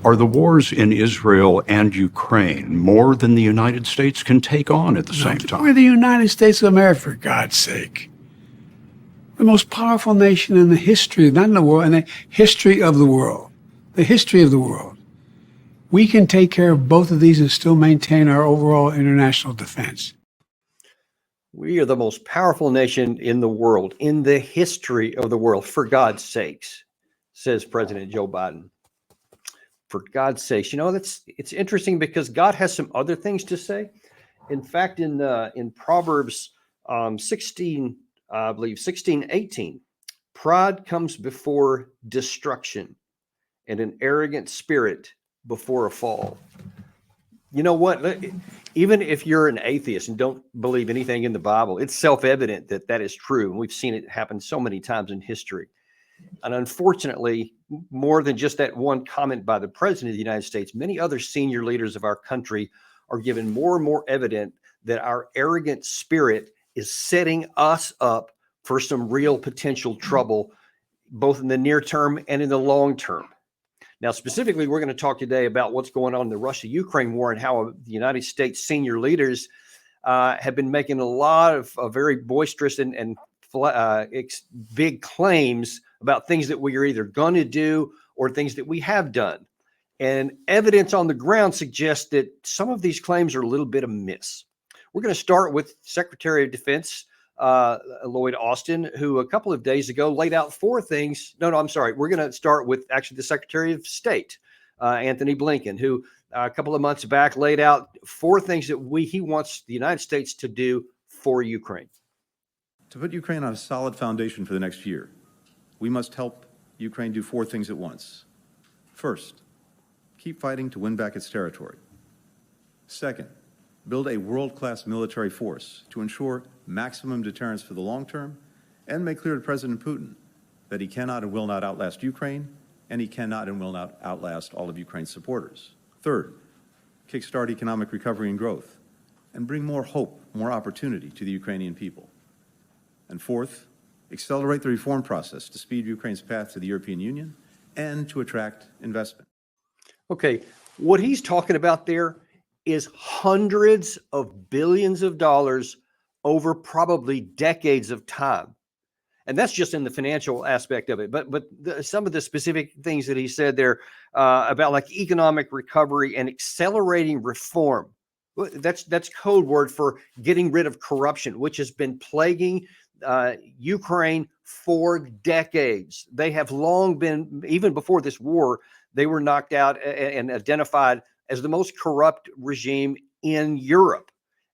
Are the wars in Israel and Ukraine more than the United States can take on at the same time? We're the United States of America, for God's sake. The most powerful nation in the history, not in the world, in the history of the world. The history of the world. We can take care of both of these and still maintain our overall international defense. We are the most powerful nation in the world, in the history of the world, for God's sakes, says President Joe Biden. For God's sakes, it's interesting because God has some other things to say. In fact, in Proverbs 16, I believe 16:18, pride comes before destruction, and an arrogant spirit before a fall. You know what? Even if you're an atheist and don't believe anything in the Bible, it's self-evident that that is true. And we've seen it happen so many times in history. And unfortunately, more than just that one comment by the president of the United States, many other senior leaders of our country are given more and more evident that our arrogant spirit is setting us up for some real potential trouble, both in the near term and in the long term. Now, specifically, we're going to talk today about what's going on in the Russia-Ukraine war and how the United States senior leaders have been making a lot of very boisterous and big claims about things that we are either going to do or things that we have done. And evidence on the ground suggests that some of these claims are a little bit amiss. We're going to start with Secretary of Defense Lloyd Austin, who a couple of days ago laid out four things. No, I'm sorry. We're going to start with actually the Secretary of State, Anthony Blinken, who a couple of months back laid out four things that he wants the United States to do for Ukraine. To put Ukraine on a solid foundation for the next year, we must help Ukraine do four things at once. First, keep fighting to win back its territory. Second, build a world-class military force to ensure maximum deterrence for the long term and make clear to President Putin that he cannot and will not outlast Ukraine, and he cannot and will not outlast all of Ukraine's supporters. Third, kickstart economic recovery and growth and bring more hope, more opportunity to the Ukrainian people. And fourth, accelerate the reform process to speed Ukraine's path to the European Union and to attract investment. Okay, what he's talking about there is hundreds of billions of dollars over probably decades of time. And that's just in the financial aspect of it. But some of the specific things that he said there about like economic recovery and accelerating reform, that's code word for getting rid of corruption, which has been plaguing Ukraine for decades. They have long been, even before this war, they were knocked out and identified as the most corrupt regime in Europe.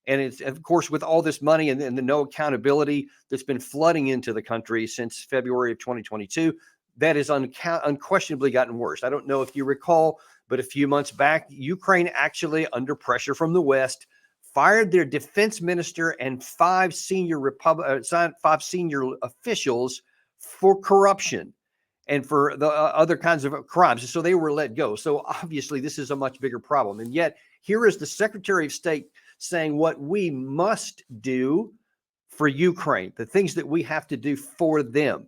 And it's, of course, with all this money and the no accountability that's been flooding into the country since February of 2022, that has unquestionably gotten worse. I don't know if you recall, but a few months back, Ukraine actually, under pressure from the West, fired their defense minister and five senior officials for corruption and for the other kinds of crimes. So they were let go. So obviously this is a much bigger problem. And yet here is the Secretary of State saying what we must do for Ukraine, the things that we have to do for them.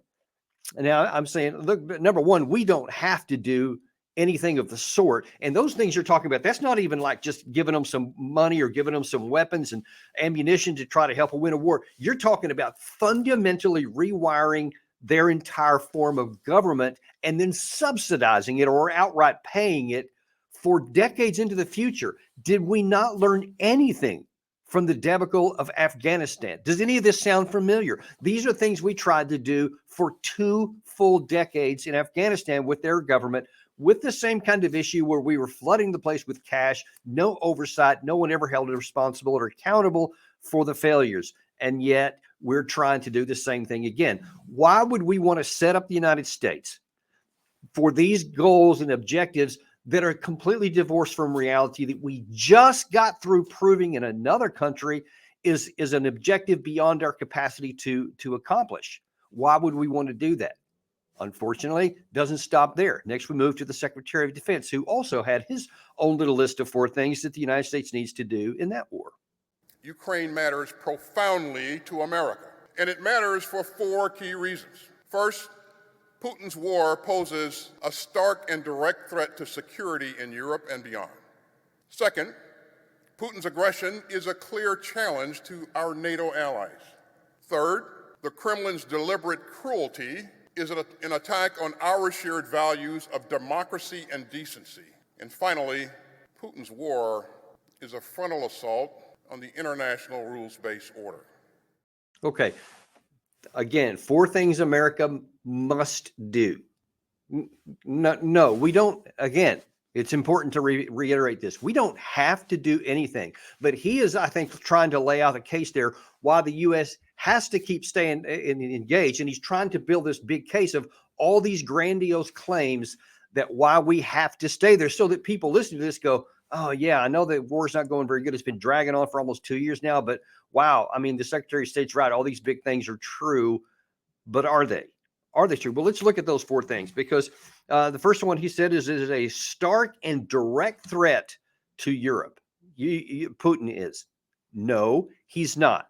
And now I'm saying, look, number one, we don't have to do anything of the sort. And those things you're talking about, that's not even like just giving them some money or giving them some weapons and ammunition to try to help win a war. You're talking about fundamentally rewiring their entire form of government and then subsidizing it or outright paying it for decades into the future. Did we not learn anything from the debacle of Afghanistan? Does any of this sound familiar? These are things we tried to do for 2 full decades in Afghanistan with their government, with the same kind of issue where we were flooding the place with cash, no oversight, no one ever held it responsible or accountable for the failures. And yet we're trying to do the same thing again. Why would we want to set up the United States for these goals and objectives that are completely divorced from reality that we just got through proving in another country is an objective beyond our capacity to accomplish? Why would we want to do that? Unfortunately, doesn't stop there. Next, we move to the Secretary of Defense, who also had his own little list of 4 things that the United States needs to do in that war. Ukraine matters profoundly to America, and it matters for 4 key reasons. First, Putin's war poses a stark and direct threat to security in Europe and beyond. Second, Putin's aggression is a clear challenge to our NATO allies. Third, the Kremlin's deliberate cruelty is an attack on our shared values of democracy and decency. And finally, Putin's war is a frontal assault on the international rules-based order. Okay. Again, 4 things America must do. No, we don't. Again, it's important to reiterate this. We don't have to do anything, but he is, I think, trying to lay out a case there why the U.S. has to keep staying engaged. And he's trying to build this big case of all these grandiose claims that why we have to stay there, so that people listening to this go, oh yeah, I know the war's not going very good. It's been dragging on for almost 2 years now, but wow, I mean, the Secretary of State's right. All these big things are true, but are they? Are they true? Well, let's look at those 4 things, because the first one he said is a stark and direct threat to Europe. Putin is. No, he's not.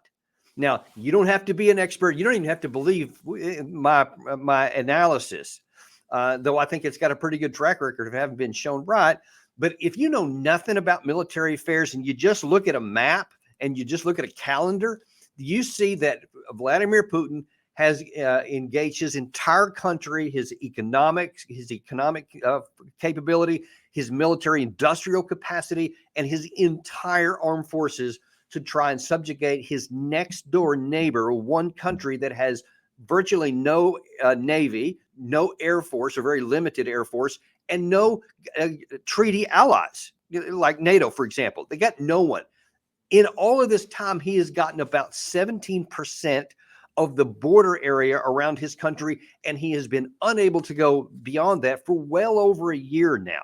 Now, you don't have to be an expert. You don't even have to believe my analysis, though I think it's got a pretty good track record of having been shown right. But if you know nothing about military affairs and you just look at a map and you just look at a calendar, you see that Vladimir Putin has engaged his entire country, his economic capability, his military industrial capacity, and his entire armed forces to try and subjugate his next door neighbor, one country that has virtually no navy, no air force, or very limited air force, and no treaty allies like NATO, for example. They got no one. In all of this time, he has gotten about 17% of the border area around his country, and he has been unable to go beyond that for well over a year now.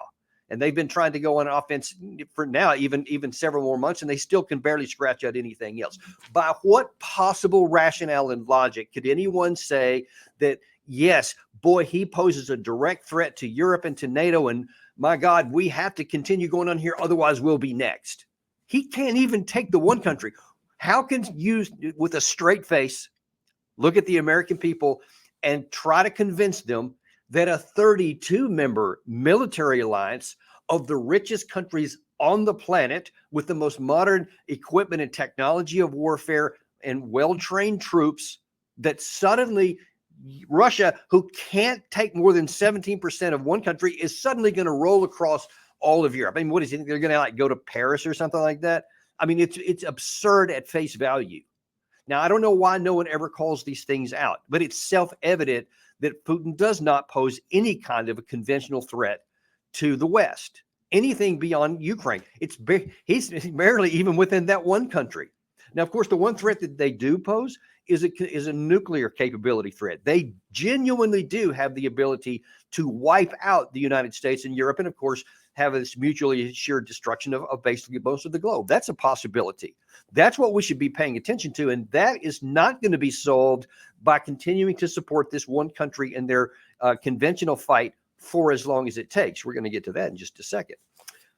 And they've been trying to go on offense for now, even several more months, and they still can barely scratch out anything else. By what possible rationale and logic could anyone say that, yes, boy, he poses a direct threat to Europe and to NATO, and my God, we have to continue going on here, otherwise we'll be next? He can't even take the one country. How can you, with a straight face, look at the American people and try to convince them that a 32-member military alliance of the richest countries on the planet, with the most modern equipment and technology of warfare and well-trained troops, that suddenly Russia, who can't take more than 17% of one country, is suddenly going to roll across all of Europe? I mean, what is it? They're going to like go to Paris or something like that? I mean, it's absurd at face value. Now, I don't know why no one ever calls these things out, but it's self-evident that Putin does not pose any kind of a conventional threat to the West, anything beyond Ukraine. He's barely even within that one country. Now, of course, the one threat that they do pose is a nuclear capability threat. They genuinely do have the ability to wipe out the United States and Europe, and of course, have this mutually assured destruction of basically most of the globe. That's a possibility. That's what we should be paying attention to, and that is not going to be solved by continuing to support this one country in their conventional fight for as long as it takes. We're going to get to that in just a second.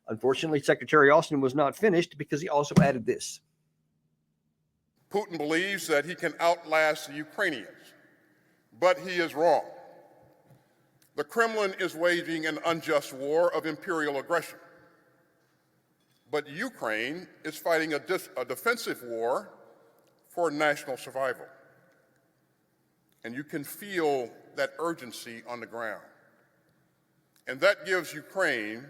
Unfortunately, Secretary Austin was not finished, because he also added this. Putin believes that he can outlast the Ukrainians, but he is wrong. The Kremlin is waging an unjust war of imperial aggression, but Ukraine is fighting a defensive war for national survival. And you can feel that urgency on the ground. And that gives Ukraine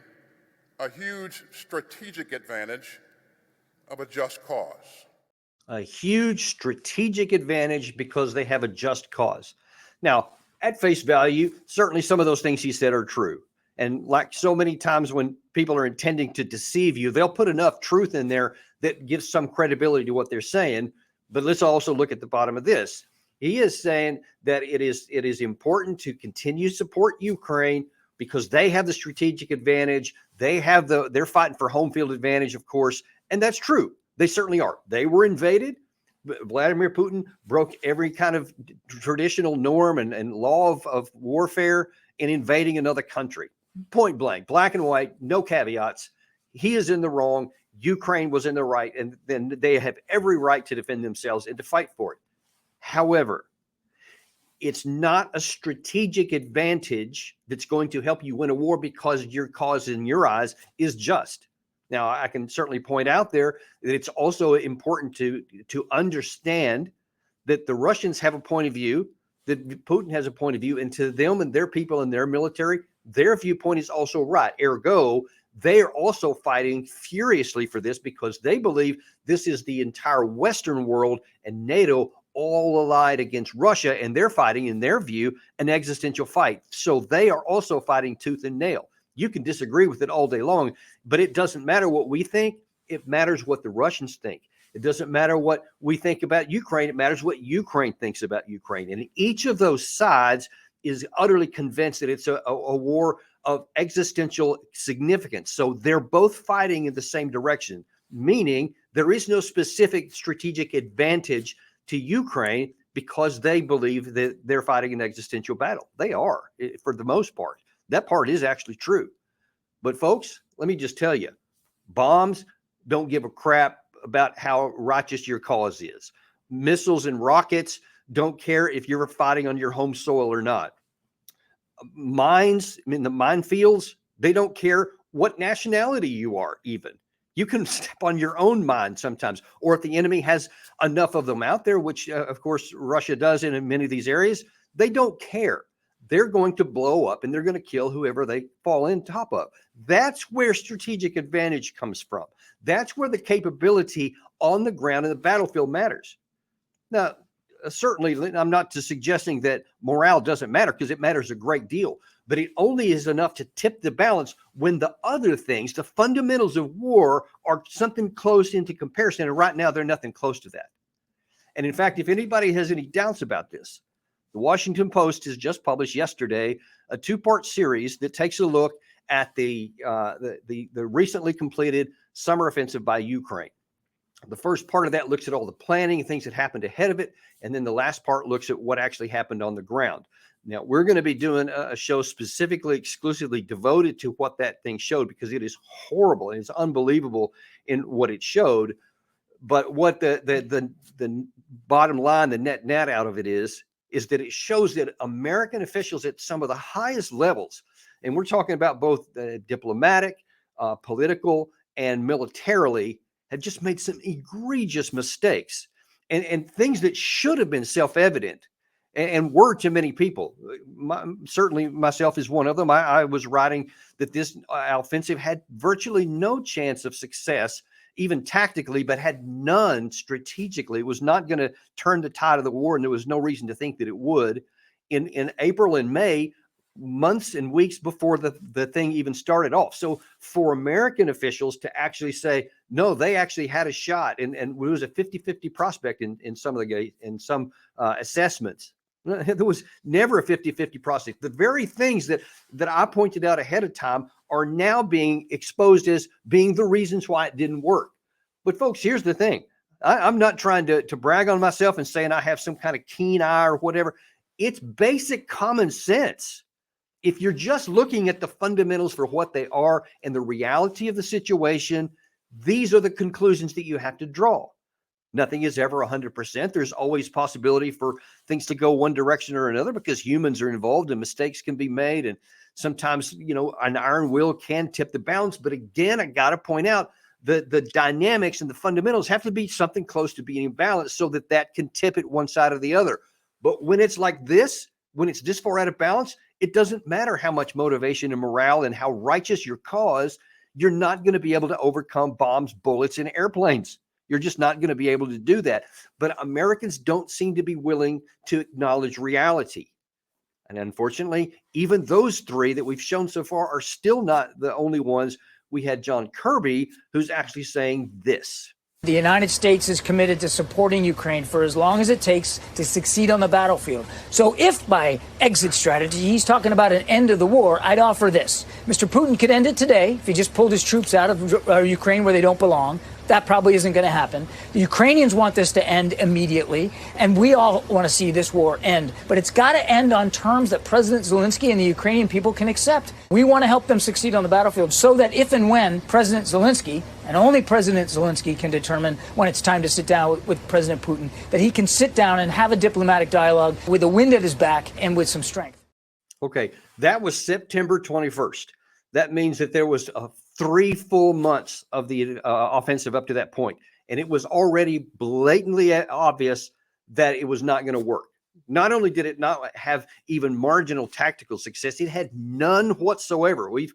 a huge strategic advantage of a just cause. A huge strategic advantage because they have a just cause. Now, at face value, certainly some of those things he said are true. And like so many times when people are intending to deceive you, they'll put enough truth in there that gives some credibility to what they're saying. But let's also look at the bottom of this. He is saying that it is important to continue to support Ukraine because they have the strategic advantage. They're fighting for home field advantage, of course. And that's true. They certainly are. They were invaded. Vladimir Putin broke every kind of traditional norm and law of warfare in invading another country. Point blank, black and white, no caveats. He is in the wrong. Ukraine was in the right, and then they have every right to defend themselves and to fight for it. However, It's not a strategic advantage that's going to help you win a war because your cause in your eyes is just. Now, I can certainly point out there that it's also important to understand that the Russians have a point of view, that Putin has a point of view, and to them and their people and their military, their viewpoint is also right. Ergo, they are also fighting furiously for this because they believe this is the entire Western world and NATO all allied against Russia, and they're fighting, in their view, an existential fight. So they are also fighting tooth and nail. You can disagree with it all day long, but it doesn't matter what we think. It matters what the Russians think. It doesn't matter what we think about Ukraine. It matters what Ukraine thinks about Ukraine. And each of those sides is utterly convinced that it's a war of existential significance. So they're both fighting in the same direction, meaning there is no specific strategic advantage to Ukraine because they believe that they're fighting an existential battle. They are, for the most part. That part is actually true. But folks, let me just tell you, bombs don't give a crap about how righteous your cause is. Missiles and rockets don't care if you're fighting on your home soil or not. Mines, I mean, the minefields, they don't care what nationality you are even. You can step on your own mine sometimes, or if the enemy has enough of them out there, which of course Russia does in many of these areas, they don't care. They're going to blow up and they're going to kill whoever they fall in top of. That's where strategic advantage comes from. That's where the capability on the ground in the battlefield matters. Now, certainly, I'm not suggesting that morale doesn't matter, because it matters a great deal, but it only is enough to tip the balance when the other things, the fundamentals of war, are something close into comparison. And right now, they're nothing close to that. And in fact, if anybody has any doubts about this, the Washington Post has just published yesterday a two-part series that takes a look at the recently completed summer offensive by Ukraine. The first part of that looks at all the planning and things that happened ahead of it, and then the last part looks at what actually happened on the ground. Now, we're going to be doing a show specifically, exclusively devoted to what that thing showed, because it is horrible and it's unbelievable in what it showed. But what the bottom line, the net out of it is that it shows that American officials at some of the highest levels, and we're talking about both diplomatic, political, and militarily, have just made some egregious mistakes and things that should have been self-evident and were to many people. Certainly myself is one of them. I was writing that this offensive had virtually no chance of success, even tactically, but had none strategically. It was not going to turn the tide of the war, and there was no reason to think that it would. In April and May, months and weeks before the thing even started off. So for American officials to actually say, no, they actually had a shot, and it was a 50-50 prospect in some of the assessments. There was never a 50-50 prospect. The very things that I pointed out ahead of time are now being exposed as being the reasons why it didn't work. But folks, here's the thing. I'm not trying to brag on myself and saying I have some kind of keen eye or whatever. It's basic common sense. If you're just looking at the fundamentals for what they are and the reality of the situation, these are the conclusions that you have to draw. Nothing is ever 100%. There's always possibility for things to go one direction or another, because humans are involved and mistakes can be made. And sometimes, an iron will can tip the balance. But again, I got to point out the dynamics and the fundamentals have to be something close to being balanced so that can tip it one side or the other. But when it's like this, when it's this far out of balance, it doesn't matter how much motivation and morale and how righteous your cause, you're not going to be able to overcome bombs, bullets, and airplanes. You're just not going to be able to do that. But Americans don't seem to be willing to acknowledge reality. And unfortunately, even those three that we've shown so far are still not the only ones. We had John Kirby, who's actually saying this. The United States is committed to supporting Ukraine for as long as it takes to succeed on the battlefield. So if by exit strategy he's talking about an end of the war, I'd offer this. Mr. Putin could end it today if he just pulled his troops out of Ukraine where they don't belong. That probably isn't going to happen. The Ukrainians want this to end immediately, and we all want to see this war end. But it's got to end on terms that President Zelensky and the Ukrainian people can accept. We want to help them succeed on the battlefield so that if and when President Zelensky and only President Zelensky can determine when it's time to sit down with President Putin, that he can sit down and have a diplomatic dialogue with the wind at his back and with some strength. Okay, that was September 21st. That means that there was 3 full months of the offensive up to that point, and it was already blatantly obvious that it was not going to work. Not only did it not have even marginal tactical success, it had none whatsoever. We've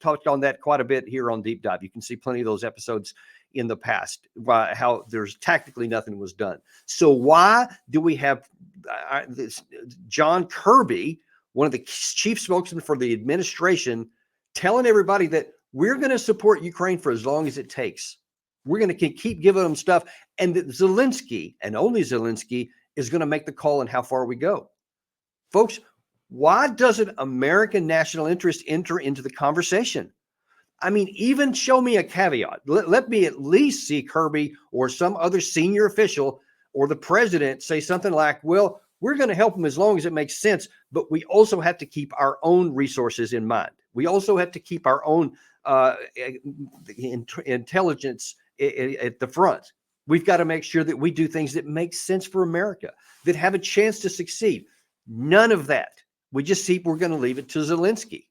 talked on that quite a bit here on Deep Dive. You can see plenty of those episodes in the past, how there's tactically nothing was done. So why do we have this John Kirby, one of the chief spokesmen for the administration, telling everybody that we're going to support Ukraine for as long as it takes? We're going to keep giving them stuff, and that Zelensky, and only Zelensky, is going to make the call on how far we go. Folks, why doesn't American national interest enter into the conversation? I mean, even show me a caveat. Let me at least see Kirby or some other senior official or the president say something like, well, we're going to help them as long as it makes sense, but we also have to keep our own resources in mind. We also have to keep our own intelligence at the front. We've got to make sure that we do things that make sense for America, that have a chance to succeed. None of that. We just see we're going to leave it to Zelensky.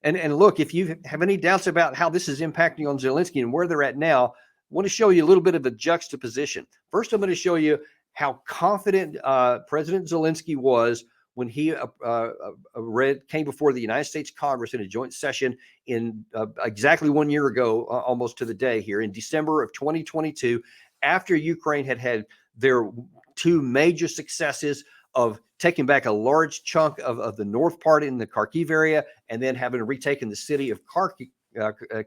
And look, if you have any doubts about how this is impacting on Zelensky and where they're at now, I want to show you a little bit of a juxtaposition. First, I'm going to show you how confident President Zelensky was when he came before the United States Congress in a joint session in exactly 1 year ago, almost to the day here in December of 2022, after Ukraine had their 2 major successes of taking back a large chunk of the north part in the Kharkiv area, and then having retaken the city of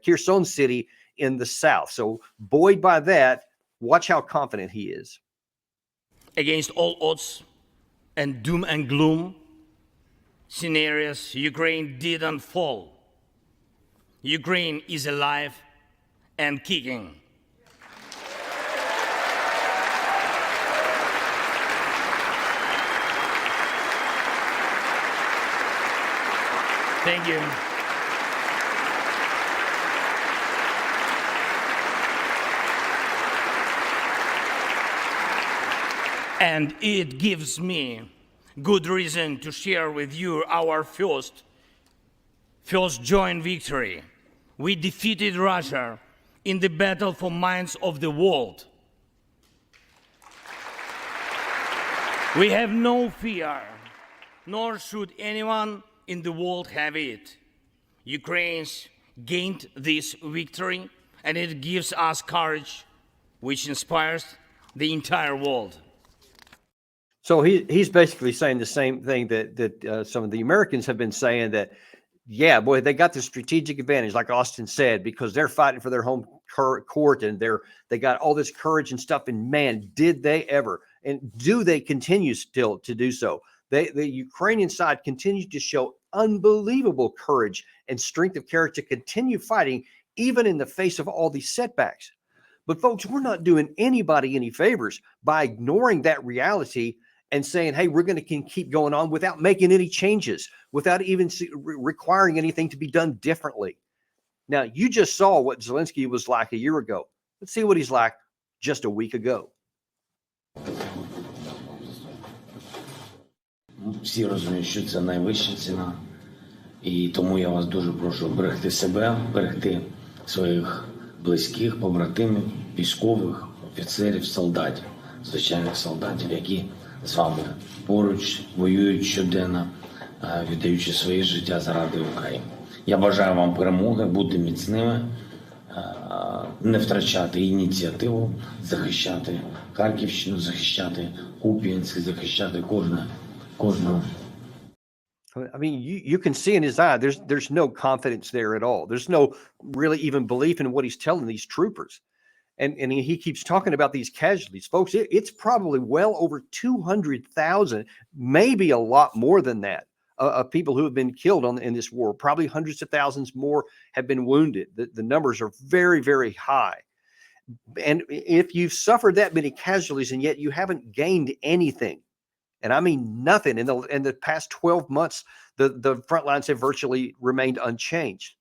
Kherson city in the south. So buoyed by that, watch how confident he is. Against all odds and doom and gloom scenarios, Ukraine didn't fall. Ukraine is alive and kicking. Thank you. And it gives me good reason to share with you our first joint victory. We defeated Russia in the battle for minds of the world. We have no fear, nor should anyone in the world have it. Ukraine's gained this victory, and it gives us courage, which inspires the entire world. So he's basically saying the same thing that some of the Americans have been saying, that, yeah, boy, they got the strategic advantage, like Austin said, because they're fighting for their home court, and they got all this courage and stuff. And man, did they ever? And do they continue still to do so? The Ukrainian side continues to show unbelievable courage and strength of character to continue fighting, even in the face of all these setbacks. But folks, we're not doing anybody any favors by ignoring that reality and saying, hey, we're going to keep going on without making any changes, without even requiring anything to be done differently. Now, you just saw what Zelensky was like a year ago. Let's see what he's like just a week ago. Всі розуміють, що це найвища ціна. І тому я вас дуже прошу берегти себе, берегти своїх близьких, побратимів, військових, офіцерів, солдатів, звичайних солдатів, які з вами поруч воюють щоденно, віддаючи своє життя заради України. Я бажаю вам перемоги, бути міцними, не втрачати ініціативу, захищати Харківщину, захищати Куп'янськ, захищати кожного. I mean, you can see in his eye, there's no confidence there at all. There's no really even belief in what he's telling these troopers. And he keeps talking about these casualties. Folks, it's probably well over 200,000, maybe a lot more than that, of people who have been killed in this war. Probably hundreds of thousands more have been wounded. The numbers are very, very high. And if you've suffered that many casualties and yet you haven't gained anything, and I mean nothing, in the past 12 months, the front lines have virtually remained unchanged.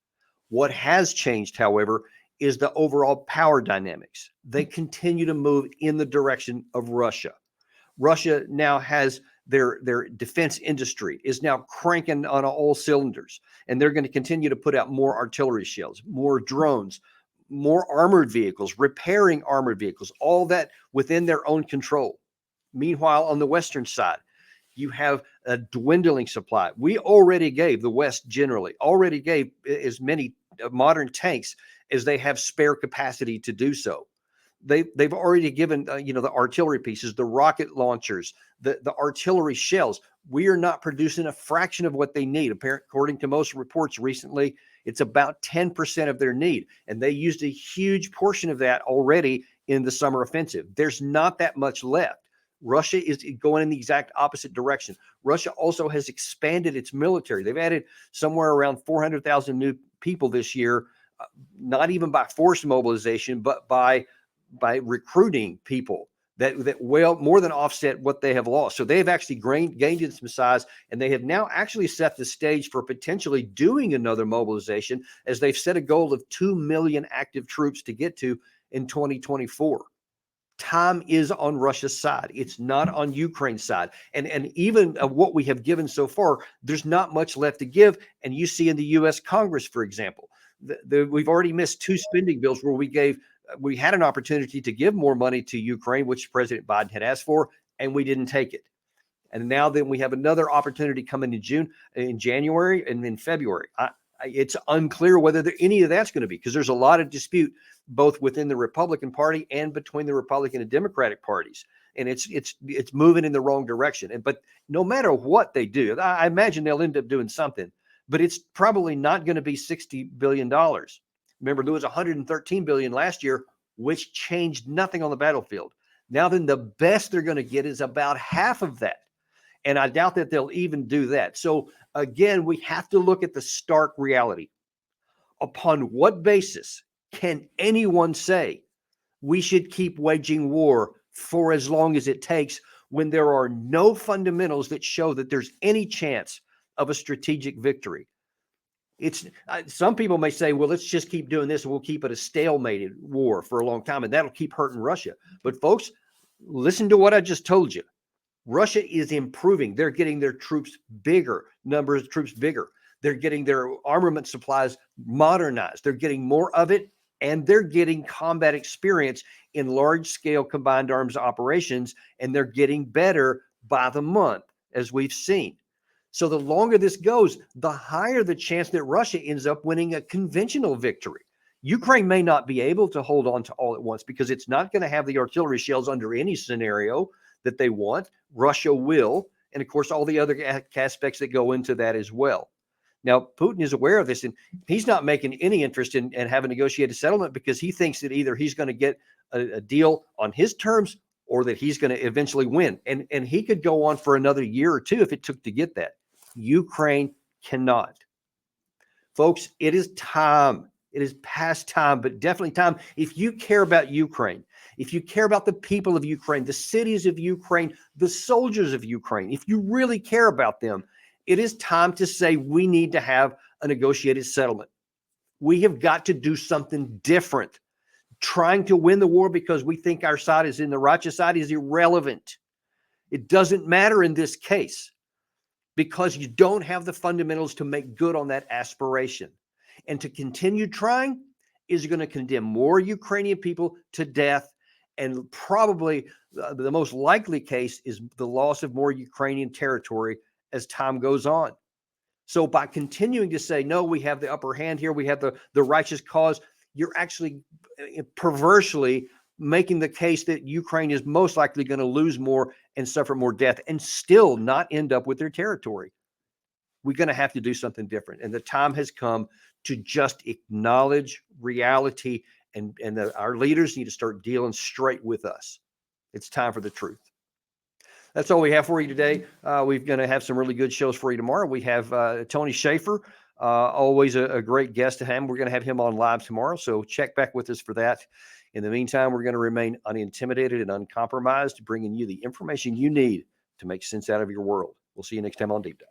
What has changed, however, is the overall power dynamics. They continue to move in the direction of Russia. Russia now has their defense industry is now cranking on all cylinders, and they're going to continue to put out more artillery shells, more drones, more armored vehicles, repairing armored vehicles, all that within their own control. Meanwhile, on the Western side, you have a dwindling supply. We already gave, the West generally already gave as many modern tanks as they have spare capacity to do so. They've already given, the artillery pieces, the rocket launchers, the artillery shells. We are not producing a fraction of what they need. According to most reports recently, it's about 10% of their need. And they used a huge portion of that already in the summer offensive. There's not that much left. Russia is going in the exact opposite direction. Russia also has expanded its military. They've added somewhere around 400,000 new people this year, not even by forced mobilization, but by recruiting people that well more than offset what they have lost. So they've actually gained in some size, and they have now actually set the stage for potentially doing another mobilization, as they've set a goal of 2 million active troops to get to in 2024. Time is on Russia's side. It's not on Ukraine's side. And even what we have given so far, there's not much left to give. And you see in the U.S. Congress, for example, we've already missed 2 spending bills where we had an opportunity to give more money to Ukraine, which President Biden had asked for, and we didn't take it. And now then we have another opportunity coming in January, and in February. It's unclear whether any of that's going to be, because there's a lot of dispute both within the Republican Party and between the Republican and Democratic parties. And it's moving in the wrong direction. But no matter what they do, I imagine they'll end up doing something, but it's probably not going to be $60 billion. Remember, there was $113 billion last year, which changed nothing on the battlefield. Now then, the best they're going to get is about half of that. And I doubt that they'll even do that. So again, we have to look at the stark reality. Upon what basis can anyone say we should keep waging war for as long as it takes when there are no fundamentals that show that there's any chance of a strategic victory? Some people may say, well, let's just keep doing this and we'll keep it a stalemated war for a long time, and that'll keep hurting Russia. But folks, listen to what I just told you. Russia is improving. They're getting their troops bigger, numbers of troops bigger. They're getting their armament supplies modernized. They're getting more of it, and they're getting combat experience in large-scale combined arms operations, and they're getting better by the month, as we've seen. So the longer this goes, the higher the chance that Russia ends up winning a conventional victory. Ukraine may not be able to hold on to all at once because it's not going to have the artillery shells under any scenario that they want. Russia will, and of course, all the other aspects that go into that as well. Now, Putin is aware of this, and he's not making any interest in having a negotiated settlement because he thinks that either he's going to get a deal on his terms or that he's going to eventually win. And he could go on for another year or two if it took to get that. Ukraine cannot. Folks, it is time. It is past time, but definitely time. If you care about Ukraine, if you care about the people of Ukraine, the cities of Ukraine, the soldiers of Ukraine, if you really care about them, it is time to say we need to have a negotiated settlement. We have got to do something different. Trying to win the war because we think our side is in the righteous side is irrelevant. It doesn't matter in this case because you don't have the fundamentals to make good on that aspiration. And to continue trying is going to condemn more Ukrainian people to death. And probably the most likely case is the loss of more Ukrainian territory as time goes on. So by continuing to say, no, we have the upper hand here, we have the righteous cause, you're actually perversely making the case that Ukraine is most likely going to lose more and suffer more death and still not end up with their territory. We're going to have to do something different. And the time has come to just acknowledge reality, and our leaders need to start dealing straight with us. It's time for the truth. That's all we have for you today. We're going to have some really good shows for you tomorrow. We have Tony Schaefer, always a great guest to have. We're going to have him on live tomorrow, so check back with us for that. In the meantime, we're going to remain unintimidated and uncompromised, bringing you the information you need to make sense out of your world. We'll see you next time on Deep Dive.